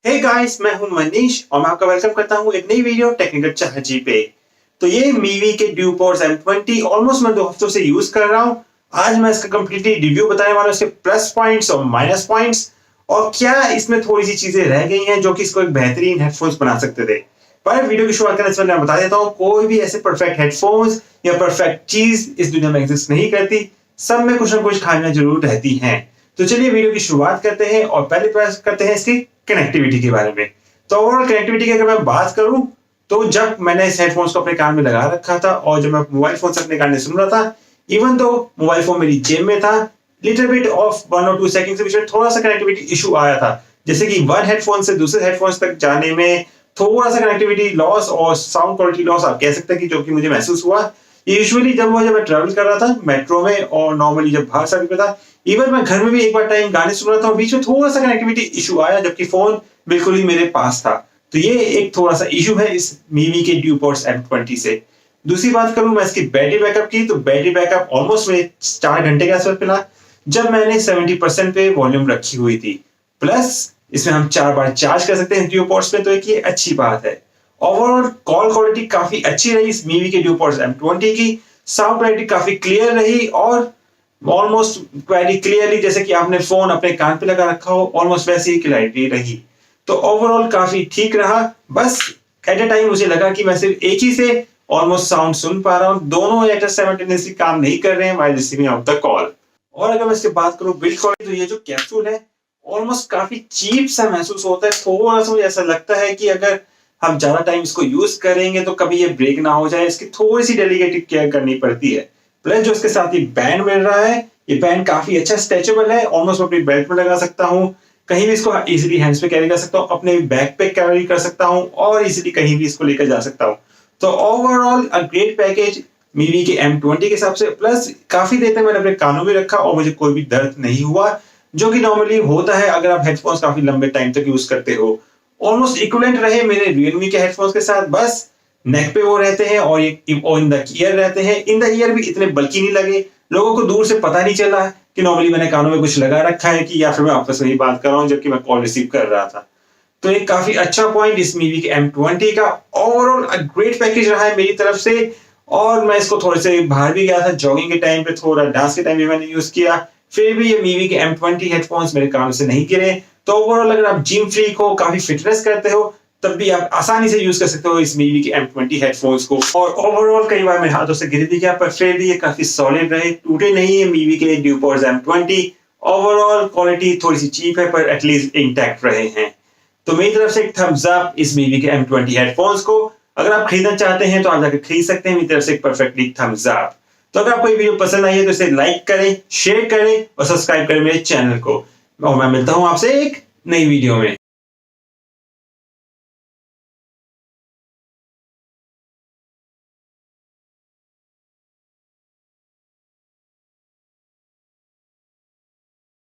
Hey guys, मैं हूं मनीष और मैं आपका वेलकम करता हूं एक नई वीडियो टेक्निकल चाहजी पे। तो ये मीवी के DuoPods M20 ऑलमोस्ट मैं 2 हफ्तों से यूज कर रहा हूं। आज मैं इसका कंप्लीटली रिव्यू बताने वाला हूं, इसके प्लस पॉइंट्स और माइनस पॉइंट्स और क्या इसमें थोड़ी सी चीजें रह गई हैं जो कि इसको एक बेहतरीन हेडफोन्स बना सकते थे। पर वीडियो की शुरुआत करने से पहले मैं बता देता हूं, कोई भी ऐसे परफेक्ट हेडफोन्स या परफेक्ट चीज इस दुनिया में एग्जिस्ट नहीं करती। सब में कुछ ना कुछ खामियां जरूर रहती हैं। तो चलिए वीडियो की शुरुआत करते हैं और पहले बात करते हैं इसकी कनेक्टिविटी के बारे में। तो ओवरऑल कनेक्टिविटी की अगर मैं बात करूं तो जब मैंने इस हेडफोन्स को अपने कान में लगा रखा था और जब मैं मोबाइल फोन से अपने कान में सुन रहा था, इवन तो मोबाइल फोन मेरी जेब में था, लिटिल बिट ऑफ 1 और 2 सेकंड्स के बीच में थोड़ा सा कनेक्टिविटी इशू आया था। जैसे कि वन हेडफोन से दूसरे हेडफोन्स तक जाने में थोड़ा सा कनेक्टिविटी लॉस और साउंड क्वालिटी लॉस आप कह सकते हैं कि जो कि मुझे महसूस हुआ। यूजुअली जब मैं ट्रैवल कर रहा था मेट्रो में और नॉर्मली जब बाहर सड़क पे था, इवन मैं घर में भी एक बार टाइम गाने सुन रहा था और बीच में थोड़ा सा कनेक्टिविटी इशू आया जबकि फोन बिल्कुल ही मेरे पास था। तो ये एक थोड़ा सा इशू है इस मीवी के DuoPods M20 से। दूसरी बात करूं मैं इसकी बैटरी बैकअप की, तो बैटरी बैकअप ऑलमोस्ट मेरे 4 घंटे के आसपास मिला जब मैंने 70% पे वॉल्यूम रखी हुई थी। प्लस इसमें हम 4 बार चार्ज कर सकते हैं DuoPods पे, तो एक ये अच्छी बात है। ओवरऑल कॉल क्वालिटी काफी अच्छी रही इस मीवी के DuoPods M20 की। साउंड क्वालिटी काफी क्लियर रही और ऑलमोस्ट वेरी क्लियरली जैसे कि आपने फोन अपने कान पे लगा रखा हो, ऑलमोस्ट वैसी ही क्लैरिटी रही। तो ओवरऑल काफी ठीक रहा। बस एट ए टाइम मुझे लगा कि मैं सिर्फ एक ही से ऑलमोस्ट साउंड सुन पा रहा हूँ, दोनों एट साइमल्टेनियसली काम नहीं कर रहे हैं while receiving out the call. और अगर मैं इसकी बात करूं बिल्ड क्वालिटी, तो ये जो कैप्सूल है ऑलमोस्ट काफी चीप सा महसूस होता है। थोड़ा सा मुझे ऐसा लगता है कि अगर हम ज्यादा टाइम इसको यूज करेंगे तो कभी ये ब्रेक ना हो जाए, इसकी थोड़ी सी डेलिकेटेड केयर करनी पड़ती है। प्लस जो इसके साथ ये बैंड मिल रहा है, ये बैंड काफी अच्छा स्ट्रेचेबल है, ऑलमोस्ट अपनी बेल्ट में लगा सकता हूँ, कहीं भी इसको इजीली हैंड्स पे कैरी कर सकता हूँ, अपने बैक पे कैरी कर सकता हूँ और इजीली कहीं भी इसको लेकर जा सकता हूँ। तो overall a great package Mivi के M20 के हिसाब से। प्लस काफी देर तक मैंने अपने कानों में रखा और मुझे कोई भी दर्द नहीं हुआ, जो कि नॉर्मली होता है अगर आप हेडफोन्स काफी लंबे टाइम तक यूज करते हो। ऑलमोस्ट इक्विवेलेंट रहे मेरे रियलमी के हेडफोन्स के साथ, बस नेक पे वो रहते हैं और ये इन द ईयर रहते हैं। इन द ईयर भी इतने बल्कि नहीं लगे, लोगों को दूर से पता नहीं चला कि नॉर्मली मैंने कानों में कुछ लगा रखा है कि या फिर मैं आपस में ही बात कर रहा हूँ जबकि मैं कॉल रिसीव कर रहा था। तो एक काफी अच्छा पॉइंट इस मीवी के M20 का। ओवरऑल अ ग्रेट पैकेज रहा है मेरी तरफ से। और मैं इसको थोड़े से बाहर भी गया था जॉगिंग के टाइम पे, थोड़ा डांस के टाइम भी मैंने यूज किया, फिर भी ये मीवी के M20 हेडफोन्स मेरे कानों से नहीं गिरे। तो ओवरऑल अगर आप जिम फ्रीक हो, काफी फिटनेस करते हो, तब भी आप आसानी से यूज कर सकते हो इस मीवी के M20 हेडफोन्स को। और ओवरऑल कई बार मेरे हाथों से गिर भी गया पर फिर भी ये काफी सॉलिड रहे, टूटे नहीं है मीवी के DuoPods M20। ओवरऑल क्वालिटी थोड़ी सी चीप है पर एटलीस्ट इंटैक्ट रहे हैं। तो मेरी तरफ से एक थम्स अप इस मीवी के M20 हेडफोन्स को। अगर आप खरीदना चाहते हैं तो आप जाकर खरीद सकते हैं, मेरी तरफ से एक परफेक्टली थम्स अप। तो अगर आपको ये वीडियो पसंद आई है तो इसे लाइक करें, शेयर करें और सब्सक्राइब करें मेरे चैनल को। और मैं मिलता हूं आपसे एक नई वीडियो में।